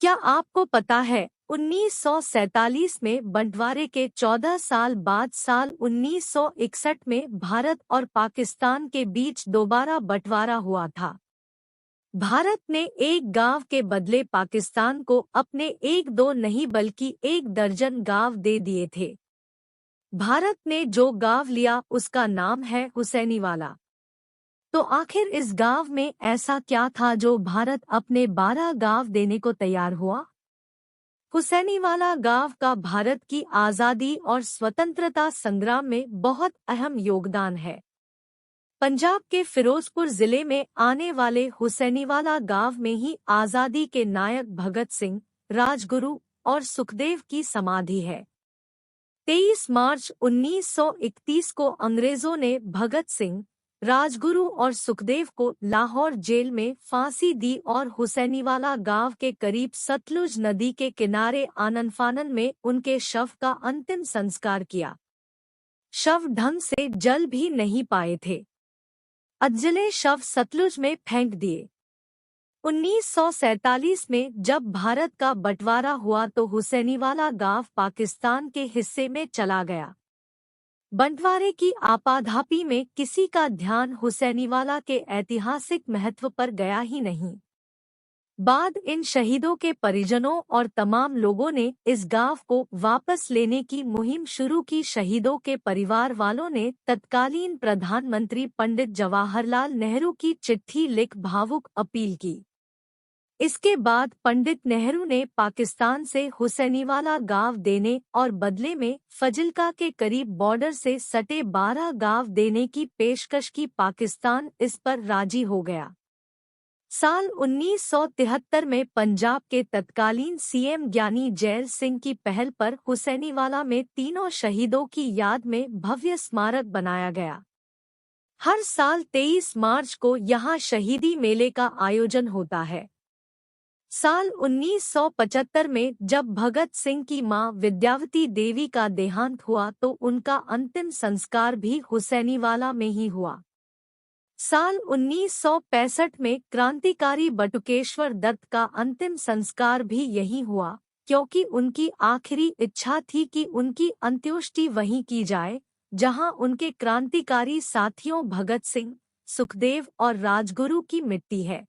क्या आपको पता है 1947 में बंटवारे के 14 साल बाद साल 1961 में भारत और पाकिस्तान के बीच दोबारा बंटवारा हुआ था। भारत ने एक गांव के बदले पाकिस्तान को अपने एक दो नहीं बल्कि एक दर्जन गांव दे दिए थे। भारत ने जो गांव लिया उसका नाम है हुसैनीवाला। तो आखिर इस गांव में ऐसा क्या था जो भारत अपने 12 गांव देने को तैयार हुआ? हुसैनीवाला गांव का भारत की आज़ादी और स्वतंत्रता संग्राम में बहुत अहम योगदान है। पंजाब के फिरोजपुर जिले में आने वाले हुसैनीवाला गांव में ही आज़ादी के नायक भगत सिंह, राजगुरु और सुखदेव की समाधि है। 23 मार्च 1931 को अंग्रेजों ने भगत सिंह, राजगुरु और सुखदेव को लाहौर जेल में फांसी दी और हुसैनीवाला गांव के करीब सतलुज नदी के किनारे आनन-फानन में उनके शव का अंतिम संस्कार किया। शव ढंग से जल भी नहीं पाए थे। अधजले शव सतलुज में फेंक दिए। 1947 में जब भारत का बंटवारा हुआ तो हुसैनीवाला गांव पाकिस्तान के हिस्से में चला गया। बंटवारे की आपाधापी में किसी का ध्यान हुसैनीवाला के ऐतिहासिक महत्व पर गया ही नहीं। बाद इन शहीदों के परिजनों और तमाम लोगों ने इस गांव को वापस लेने की मुहिम शुरू की। शहीदों के परिवार वालों ने तत्कालीन प्रधानमंत्री पंडित जवाहरलाल नेहरू की चिट्ठी लिख भावुक अपील की। इसके बाद पंडित नेहरू ने पाकिस्तान से हुसैनीवाला गांव देने और बदले में फजिल्का के करीब बॉर्डर से सटे 12 गांव देने की पेशकश की। पाकिस्तान इस पर राजी हो गया। साल 1973 में पंजाब के तत्कालीन सीएम ज्ञानी जैल सिंह की पहल पर हुसैनीवाला में तीनों शहीदों की याद में भव्य स्मारक बनाया गया। हर साल 23 मार्च को यहाँ शहीदी मेले का आयोजन होता है। साल 1975 में जब भगत सिंह की मां विद्यावती देवी का देहांत हुआ तो उनका अंतिम संस्कार भी हुसैनीवाला में ही हुआ। साल 1965 में क्रांतिकारी बटुकेश्वर दत्त का अंतिम संस्कार भी यहीं हुआ, क्योंकि उनकी आखिरी इच्छा थी कि उनकी अंत्येष्टि वहीं की जाए जहां उनके क्रांतिकारी साथियों भगत सिंह, सुखदेव और राजगुरु की मिट्टी है।